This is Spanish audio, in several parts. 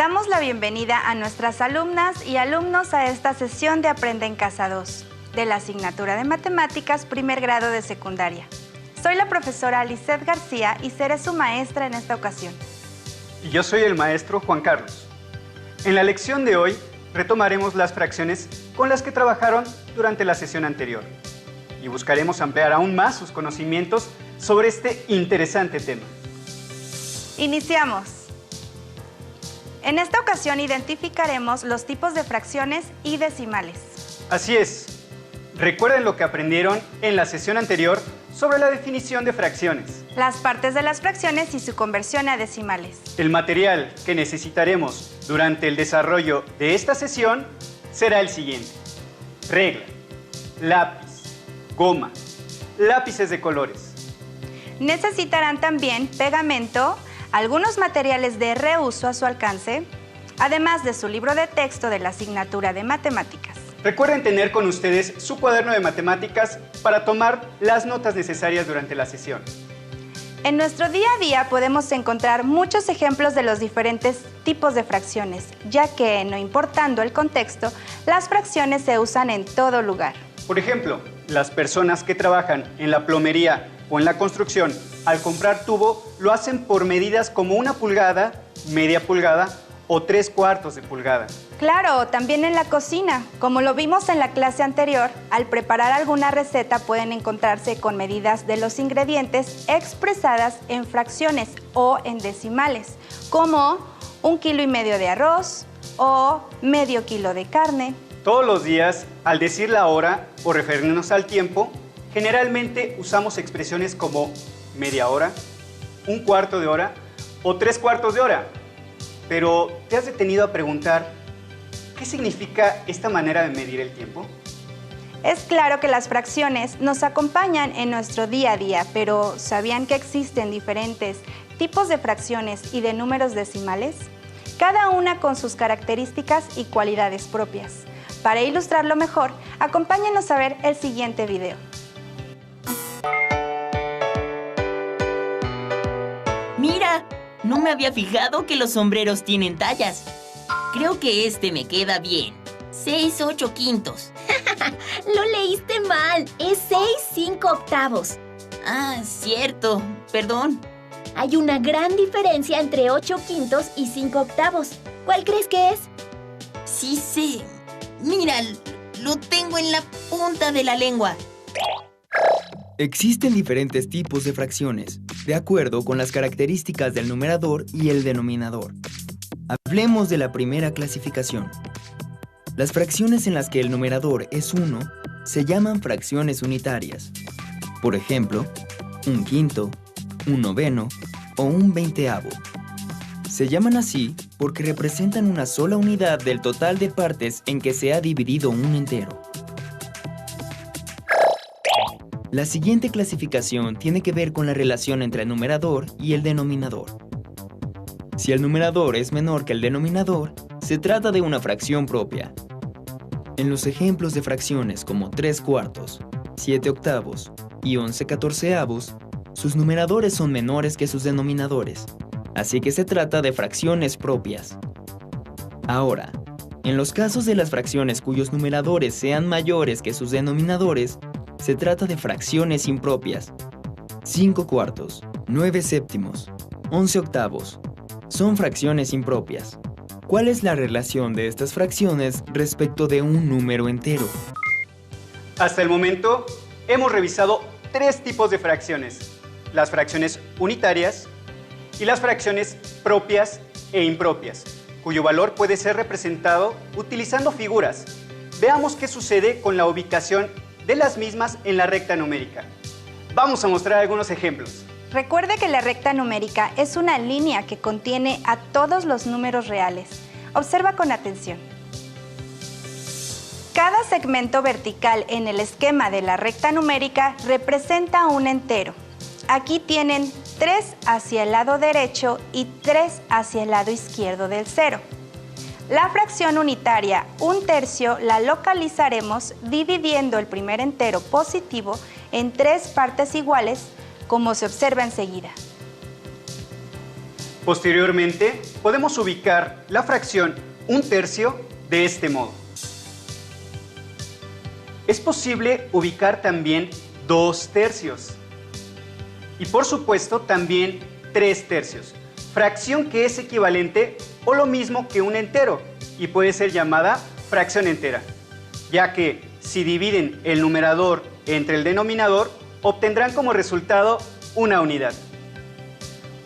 Damos la bienvenida a nuestras alumnas y alumnos a esta sesión de Aprende en Casa 2, de la asignatura de Matemáticas, primer grado de secundaria. Soy la profesora Lisette García y seré su maestra en esta ocasión. Y yo soy el maestro Juan Carlos. En la lección de hoy retomaremos las fracciones con las que trabajaron durante la sesión anterior y buscaremos ampliar aún más sus conocimientos sobre este interesante tema. Iniciamos. En esta ocasión identificaremos los tipos de fracciones y decimales. Así es. Recuerden lo que aprendieron en la sesión anterior sobre la definición de fracciones, Las partes de las fracciones y su conversión a decimales. el material que necesitaremos durante el desarrollo de esta sesión será el siguiente: regla, lápiz, goma, lápices de colores. Necesitarán también pegamento, algunos materiales de reuso a su alcance, además de su libro de texto de la asignatura de Matemáticas. Recuerden tener con ustedes su cuaderno de matemáticas para tomar las notas necesarias durante la sesión. En nuestro día a día podemos encontrar muchos ejemplos de los diferentes tipos de fracciones, ya que, no importando el contexto, las fracciones se usan en todo lugar. Por ejemplo, las personas que trabajan en la plomería o en la construcción, al comprar tubo, lo hacen por medidas como 1 pulgada, media pulgada o 3/4 de pulgada. Claro, también en la cocina. Como lo vimos en la clase anterior, al preparar alguna receta pueden encontrarse con medidas de los ingredientes expresadas en fracciones o en decimales, como 1,5 kilos de arroz o medio kilo de carne. Todos los días, al decir la hora o referirnos al tiempo, generalmente usamos expresiones como media hora, 1/4 de hora o 3/4 de hora. Pero, ¿te has detenido a preguntar qué significa esta manera de medir el tiempo? Es claro que las fracciones nos acompañan en nuestro día a día, pero ¿sabían que existen diferentes tipos de fracciones y de números decimales? Cada una con sus características y cualidades propias. Para ilustrarlo mejor, acompáñenos a ver el siguiente video. ¡Mira! No me había fijado que los sombreros tienen tallas. Creo que este me queda bien. 6/8. Lo leíste mal. Es 6/5. Ah, cierto. Perdón. Hay una gran diferencia entre 8/5 y 5/8. ¿Cuál crees que es? Sí sé. Mira, lo tengo en la punta de la lengua. Existen diferentes tipos de fracciones, de acuerdo con las características del numerador y el denominador. Hablemos de la primera clasificación. Las fracciones en las que el numerador es 1 se llaman fracciones unitarias. Por ejemplo, 1/5, 1/9 o 1/20. Se llaman así porque representan una sola unidad del total de partes en que se ha dividido un entero. La siguiente clasificación tiene que ver con la relación entre el numerador y el denominador. Si el numerador es menor que el denominador, se trata de una fracción propia. En los ejemplos de fracciones como 3/4, 7/8 y 11/14, sus numeradores son menores que sus denominadores, así que se trata de fracciones propias. Ahora, en los casos de las fracciones cuyos numeradores sean mayores que sus denominadores, se trata de fracciones impropias. 5/4, 9/7, 11/8. Son fracciones impropias. ¿Cuál es la relación de estas fracciones respecto de un número entero? Hasta el momento, hemos revisado 3 tipos de fracciones: las fracciones unitarias y las fracciones propias e impropias, cuyo valor puede ser representado utilizando figuras. Veamos qué sucede con la ubicación de las mismas en la recta numérica. Vamos a mostrar algunos ejemplos. Recuerde que la recta numérica es una línea que contiene a todos los números reales. Observa con atención. Cada segmento vertical en el esquema de la recta numérica representa un entero. Aquí tienen 3 hacia el lado derecho y 3 hacia el lado izquierdo del cero. La fracción unitaria 1/3 la localizaremos dividiendo el primer entero positivo en 3 partes iguales, como se observa enseguida. Posteriormente, podemos ubicar la fracción 1/3 de este modo. Es posible ubicar también 2/3 y por supuesto también 3/3, fracción que es equivalente o lo mismo que un entero y puede ser llamada fracción entera, ya que si dividen el numerador entre el denominador, obtendrán como resultado una unidad.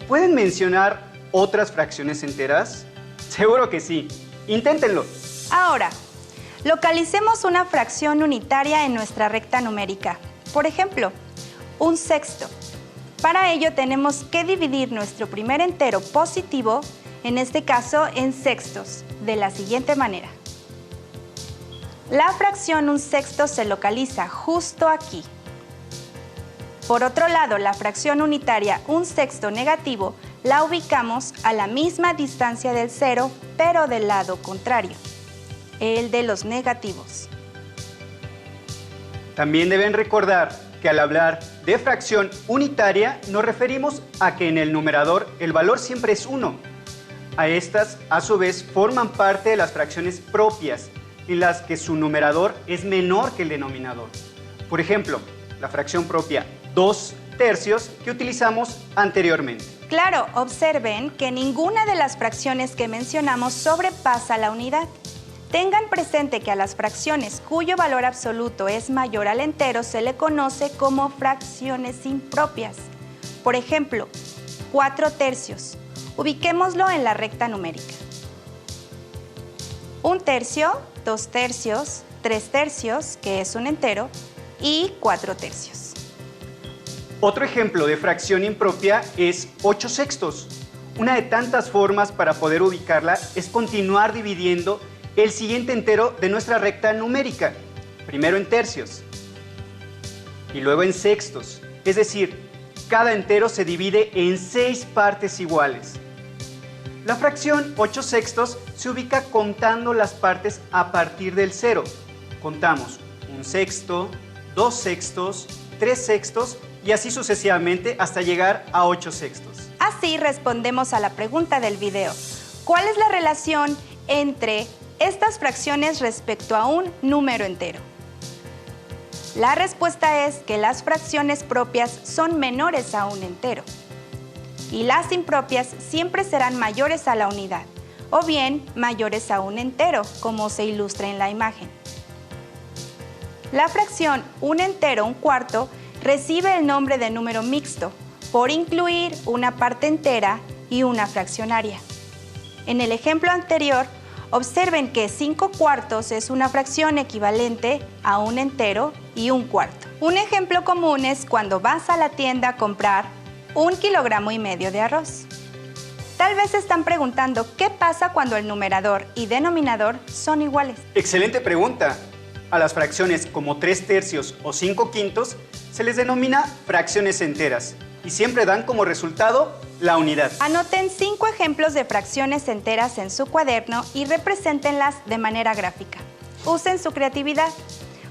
¿Pueden mencionar otras fracciones enteras? Seguro que sí. Inténtenlo. Ahora, localicemos una fracción unitaria en nuestra recta numérica. Por ejemplo, 1/6. Para ello tenemos que dividir nuestro primer entero positivo, en este caso en sextos, de la siguiente manera. La fracción 1/6 se localiza justo aquí. Por otro lado, la fracción unitaria 1/6 negativo la ubicamos a la misma distancia del cero, pero del lado contrario, el de los negativos. También deben recordar que al hablar de fracción unitaria nos referimos a que en el numerador el valor siempre es 1. A estas, a su vez, forman parte de las fracciones propias, en las que su numerador es menor que el denominador. Por ejemplo, la fracción propia 2/3 que utilizamos anteriormente. Claro, observen que ninguna de las fracciones que mencionamos sobrepasa la unidad. Tengan presente que a las fracciones cuyo valor absoluto es mayor al entero se le conoce como fracciones impropias. Por ejemplo, 4/3. Ubiquémoslo en la recta numérica. 1/3, 2/3, 3/3, que es un entero, y 4/3. Otro ejemplo de fracción impropia es 8/6. Una de tantas formas para poder ubicarla es continuar dividiendo el siguiente entero de nuestra recta numérica, primero en tercios y luego en sextos, es decir, cada entero se divide en 6 partes iguales. La fracción 8/6 se ubica contando las partes a partir del 0. Contamos 1/6, 2/6, 3/6 y así sucesivamente hasta llegar a 8/6. Así respondemos a la pregunta del video. ¿Cuál es la relación entre estas fracciones respecto a un número entero? La respuesta es que las fracciones propias son menores a un entero y las impropias siempre serán mayores a la unidad o bien mayores a un entero, como se ilustra en la imagen. La fracción 1 entero 1/4 recibe el nombre de número mixto por incluir una parte entera y una fraccionaria. En el ejemplo anterior, observen que 5/4 es una fracción equivalente a un entero y 1/4. Un ejemplo común es cuando vas a la tienda a comprar 1,5 kilogramos de arroz. Tal vez se están preguntando qué pasa cuando el numerador y denominador son iguales. Excelente pregunta. A las fracciones como 3/3 o 5/5 se les denomina fracciones enteras y siempre dan como resultado la unidad. Anoten 5 ejemplos de fracciones enteras en su cuaderno y represéntenlas de manera gráfica. Usen su creatividad.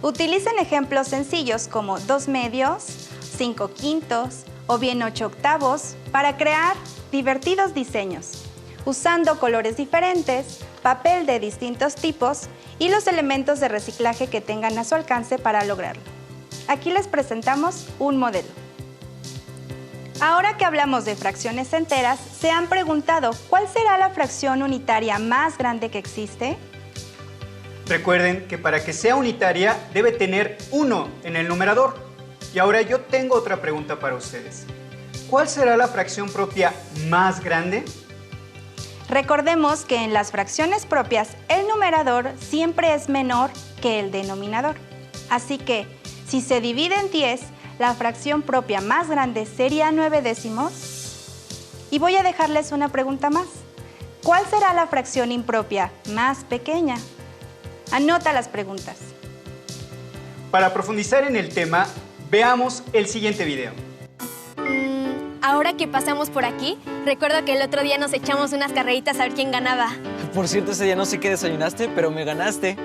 Utilicen ejemplos sencillos como 2/2, 5/5 o bien 8/8 para crear divertidos diseños, usando colores diferentes, papel de distintos tipos y los elementos de reciclaje que tengan a su alcance para lograrlo. Aquí les presentamos un modelo. Ahora que hablamos de fracciones enteras, ¿se han preguntado cuál será la fracción unitaria más grande que existe? Recuerden que para que sea unitaria debe tener 1 en el numerador. Y ahora yo tengo otra pregunta para ustedes. ¿Cuál será la fracción propia más grande? Recordemos que en las fracciones propias el numerador siempre es menor que el denominador. Así que, si se divide en 10, la fracción propia más grande sería 9/10. Y voy a dejarles una pregunta más. ¿Cuál será la fracción impropia más pequeña? Anota las preguntas. Para profundizar en el tema, veamos el siguiente video. Ahora que pasamos por aquí, recuerdo que el otro día nos echamos unas carreritas a ver quién ganaba. Por cierto, ese día no sé qué desayunaste, pero me ganaste.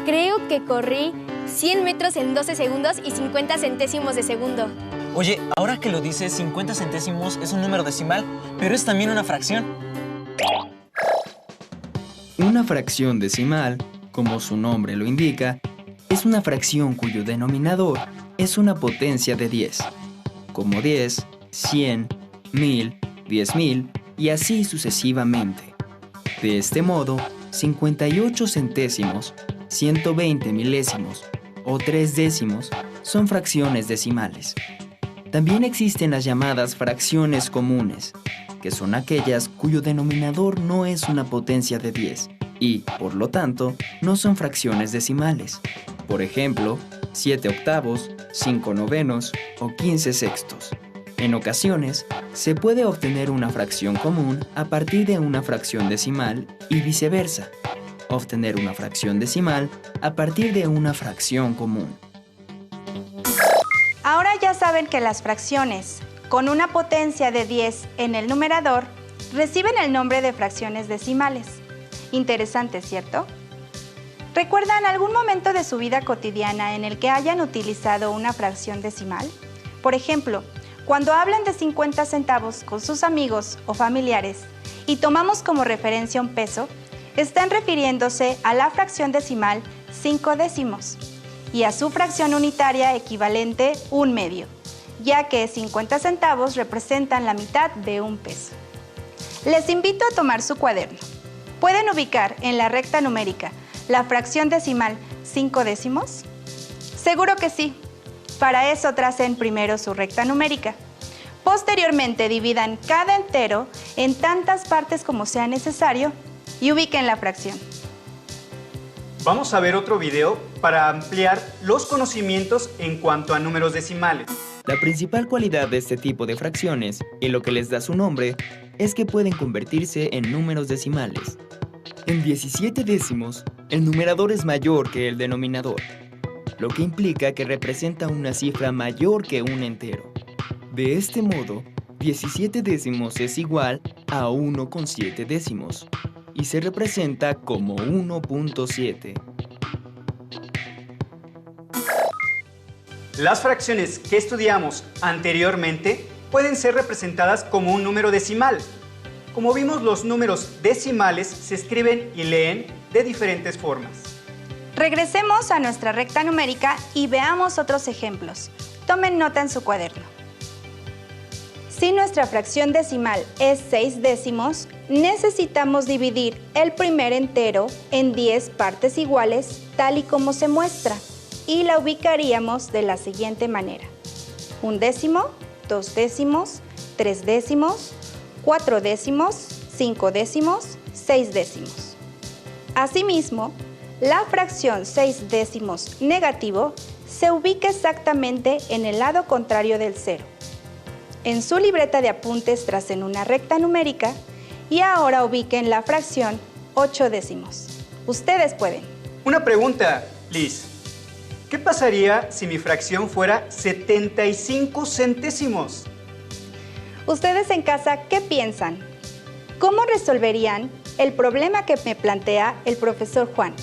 Creo que corrí 100 metros en 12 segundos y 50 centésimos de segundo. Oye, ahora que lo dices, 50 centésimos es un número decimal, pero es también una fracción. Una fracción decimal, como su nombre lo indica, es una fracción cuyo denominador es una potencia de 10, como 10, 100, 1000, 10.000 y así sucesivamente. De este modo, 58 centésimos, 120 milésimos o 3 décimos son fracciones decimales. También existen las llamadas fracciones comunes, que son aquellas cuyo denominador no es una potencia de 10 y, por lo tanto, no son fracciones decimales. Por ejemplo, 7 octavos, 5 novenos o 15 sextos. En ocasiones, se puede obtener una fracción común a partir de una fracción decimal y viceversa. Obtener una fracción decimal a partir de una fracción común. Ahora ya saben que las fracciones con una potencia de 10 en el numerador reciben el nombre de fracciones decimales. Interesante, ¿cierto? ¿Recuerdan algún momento de su vida cotidiana en el que hayan utilizado una fracción decimal? Por ejemplo, cuando hablan de 50 centavos con sus amigos o familiares y tomamos como referencia un peso, están refiriéndose a la fracción decimal 5 décimos y a su fracción unitaria equivalente 1/2, ya que 50 centavos representan la mitad de un peso. Les invito a tomar su cuaderno. ¿Pueden ubicar en la recta numérica la fracción decimal 5 décimos? Seguro que sí. Para eso tracen primero su recta numérica. Posteriormente dividan cada entero en tantas partes como sea necesario y ubiquen la fracción. Vamos a ver otro video para ampliar los conocimientos en cuanto a números decimales. La principal cualidad de este tipo de fracciones, y lo que les da su nombre, es que pueden convertirse en números decimales. En 17 décimos, el numerador es mayor que el denominador, lo que implica que representa una cifra mayor que un entero. De este modo, 17 décimos es igual a 1,7 décimos y se representa como 1,7. Las fracciones que estudiamos anteriormente pueden ser representadas como un número decimal. Como vimos, los números decimales se escriben y leen de diferentes formas. Regresemos a nuestra recta numérica y veamos otros ejemplos. Tomen nota en su cuaderno. Si nuestra fracción decimal es 6 décimos, necesitamos dividir el primer entero en 10 partes iguales, tal y como se muestra, y la ubicaríamos de la siguiente manera: 1 décimo, 2 décimos, 3 décimos, 4 décimos, 5 décimos, 6 décimos. Asimismo, la fracción 6 décimos negativo se ubica exactamente en el lado contrario del cero. En su libreta de apuntes tracen una recta numérica y ahora ubiquen la fracción 8 décimos. Ustedes pueden. Una pregunta, Liz. ¿Qué pasaría si mi fracción fuera 75 centésimos? Ustedes en casa, ¿qué piensan? ¿Cómo resolverían el problema que me plantea el profesor Juan?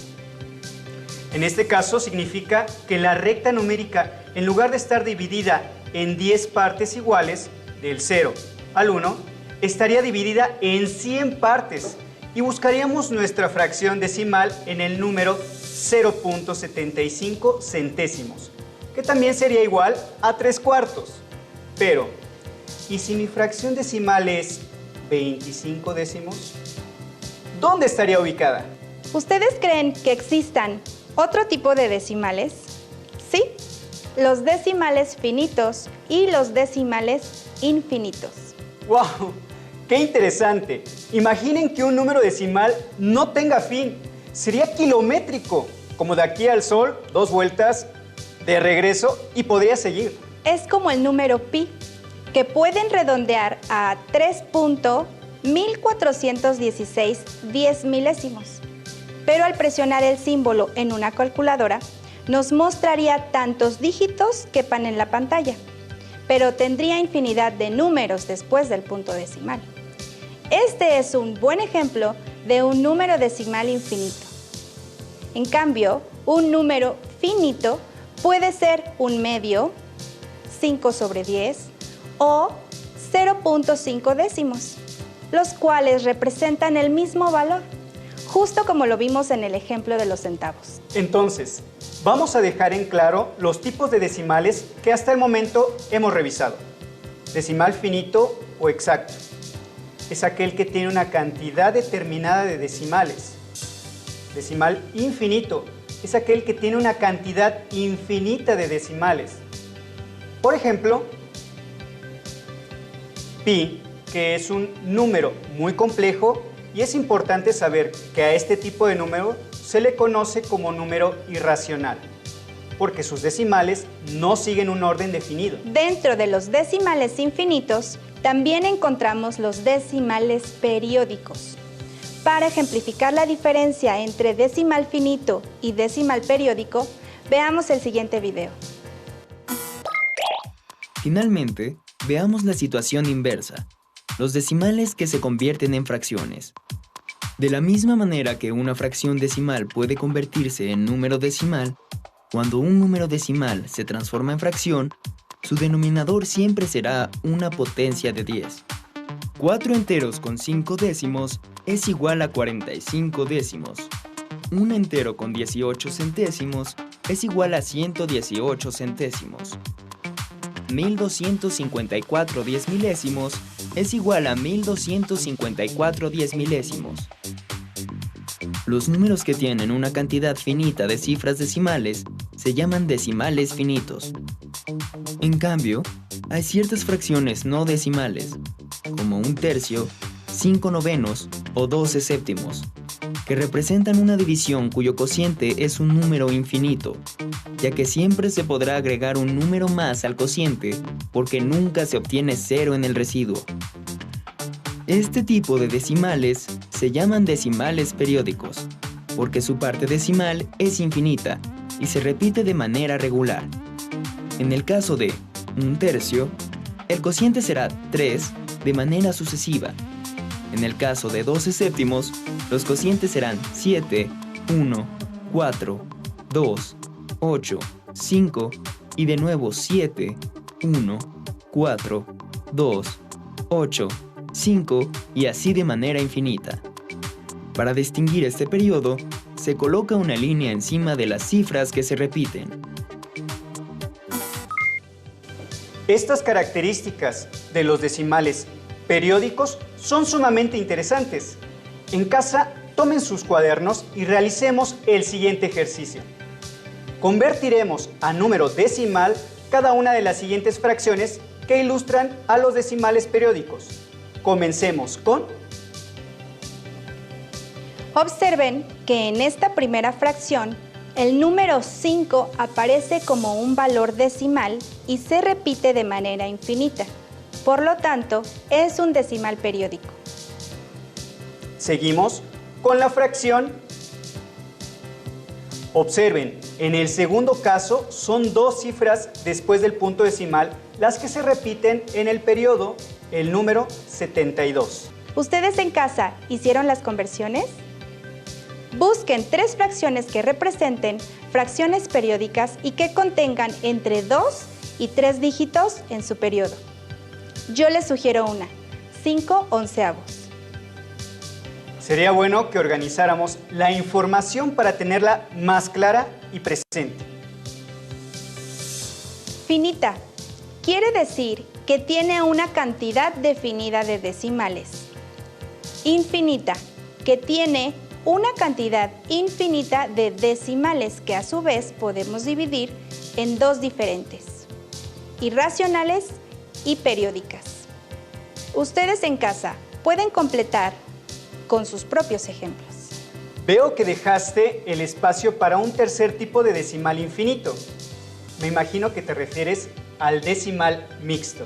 En este caso significa que la recta numérica, en lugar de estar dividida en 10 partes iguales, del 0 al 1, estaría dividida en 100 partes y buscaríamos nuestra fracción decimal en el número 0,75 centésimos, que también sería igual a 3/4. Pero, ¿y si mi fracción decimal es 25 décimos? ¿Dónde estaría ubicada? ¿Ustedes creen que existan otro tipo de decimales? Sí, los decimales finitos y los decimales infinitos. ¡Wow! ¡Qué interesante! Imaginen que un número decimal no tenga fin. Sería kilométrico, como de aquí al sol, 2 vueltas, de regreso y podría seguir. Es como el número pi, que pueden redondear a 3.1416 10 milésimos. Pero al presionar el símbolo en una calculadora, nos mostraría tantos dígitos quepan en la pantalla, pero tendría infinidad de números después del punto decimal. Este es un buen ejemplo de un número decimal infinito. En cambio, un número finito puede ser 1/2, 5 sobre 10 o 0.5 décimos, los cuales representan el mismo valor, justo como lo vimos en el ejemplo de los centavos. Entonces, vamos a dejar en claro los tipos de decimales que hasta el momento hemos revisado. Decimal finito o exacto es aquel que tiene una cantidad determinada de decimales. Decimal infinito es aquel que tiene una cantidad infinita de decimales. Por ejemplo, pi, que es un número muy complejo, y es importante saber que a este tipo de número se le conoce como número irracional, porque sus decimales no siguen un orden definido. Dentro de los decimales infinitos, también encontramos los decimales periódicos. Para ejemplificar la diferencia entre decimal finito y decimal periódico, veamos el siguiente video. Finalmente, veamos la situación inversa, los decimales que se convierten en fracciones. De la misma manera que una fracción decimal puede convertirse en número decimal, cuando un número decimal se transforma en fracción, su denominador siempre será una potencia de 10. 4 enteros con 5 décimos es igual a 45 décimos. Un entero con 18 centésimos es igual a 118 centésimos. 1254 10 milésimos es igual a 1254 10 milésimos. Los números que tienen una cantidad finita de cifras decimales se llaman decimales finitos. En cambio, hay ciertas fracciones no decimales, como un tercio, 5 novenos o 12 séptimos, que representan una división cuyo cociente es un número infinito, ya que siempre se podrá agregar un número más al cociente porque nunca se obtiene cero en el residuo. Este tipo de decimales se llaman decimales periódicos, porque su parte decimal es infinita y se repite de manera regular. En el caso de un tercio, el cociente será 3 de manera sucesiva. En el caso de 12 séptimos, los cocientes serán 7, 1, 4, 2, 8, 5 y de nuevo 7, 1, 4, 2, 8, 5 y así de manera infinita. Para distinguir este periodo, se coloca una línea encima de las cifras que se repiten. Estas características de los decimales periódicos son sumamente interesantes. En casa, tomen sus cuadernos y realicemos el siguiente ejercicio. Convertiremos a número decimal cada una de las siguientes fracciones que ilustran a los decimales periódicos. Comencemos con... Observen que en esta primera fracción, el número 5 aparece como un valor decimal y se repite de manera infinita. Por lo tanto, es un decimal periódico. Seguimos con la fracción. Observen, en el segundo caso son dos cifras después del punto decimal las que se repiten en el periodo, el número 72. ¿Ustedes en casa hicieron las conversiones? Busquen 3 fracciones que representen fracciones periódicas y que contengan entre 2 y 3 dígitos en su periodo. Yo les sugiero una, 5 onceavos. Sería bueno que organizáramos la información para tenerla más clara y presente. Finita quiere decir que tiene una cantidad definida de decimales. Infinita, que tiene una cantidad infinita de decimales que a su vez podemos dividir en 2 diferentes, irracionales y periódicas. Ustedes en casa pueden completar con sus propios ejemplos. Veo que dejaste el espacio para un tercer tipo de decimal infinito. Me imagino que te refieres al decimal mixto.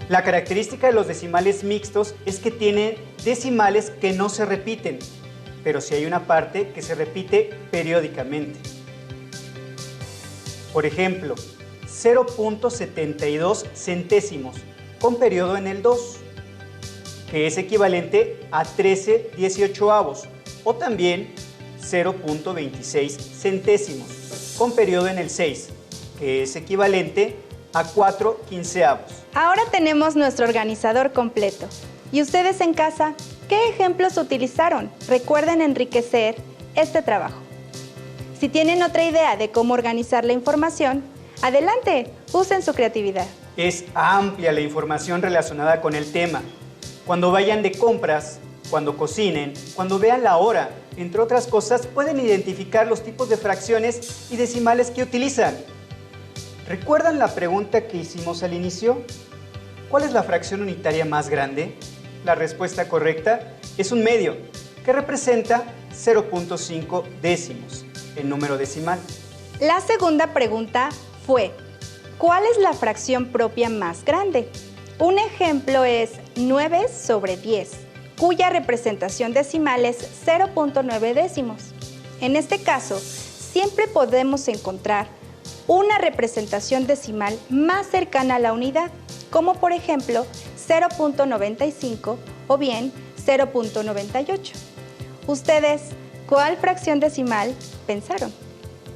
La característica de los decimales mixtos es que tienen decimales que no se repiten, pero sí hay una parte que se repite periódicamente. Por ejemplo, 0.72 centésimos con periodo en el 2, que es equivalente a 13/18, o también 0.26 centésimos con periodo en el 6, que es equivalente a 4/15. Ahora tenemos nuestro organizador completo. ¿Y ustedes en casa, qué ejemplos utilizaron? Recuerden enriquecer este trabajo. Si tienen otra idea de cómo organizar la información, adelante, usen su creatividad. Es amplia la información relacionada con el tema. Cuando vayan de compras, cuando cocinen, cuando vean la hora, entre otras cosas, pueden identificar los tipos de fracciones y decimales que utilizan. ¿Recuerdan la pregunta que hicimos al inicio? ¿Cuál es la fracción unitaria más grande? La respuesta correcta es un medio, que representa 0.5 décimos, el número decimal. La segunda pregunta fue, ¿cuál es la fracción propia más grande? Un ejemplo es 9/10, cuya representación decimal es 0.9 décimos. En este caso, siempre podemos encontrar una representación decimal más cercana a la unidad, como por ejemplo 0.95 o bien 0.98. ¿Ustedes cuál fracción decimal pensaron?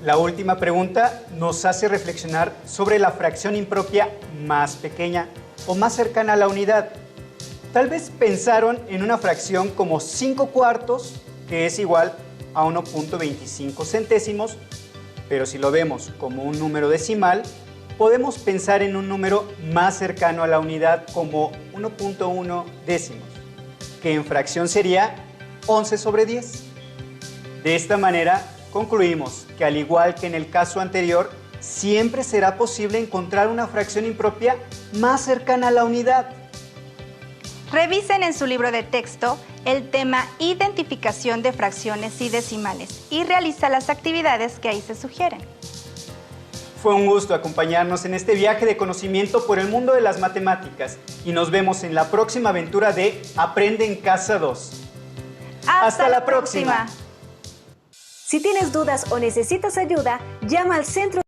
La última pregunta nos hace reflexionar sobre la fracción impropia más pequeña o más cercana a la unidad. Tal vez pensaron en una fracción como 5/4, que es igual a 1.25 centésimos, pero si lo vemos como un número decimal, podemos pensar en un número más cercano a la unidad como 1.1 décimos, que en fracción sería 11/10. De esta manera, concluimos que al igual que en el caso anterior, siempre será posible encontrar una fracción impropia más cercana a la unidad. Revisen en su libro de texto el tema Identificación de fracciones y decimales y realiza las actividades que ahí se sugieren. Fue un gusto acompañarnos en este viaje de conocimiento por el mundo de las matemáticas y nos vemos en la próxima aventura de Aprende en Casa 2. ¡Hasta la próxima! Si tienes dudas o necesitas ayuda, llama al Centro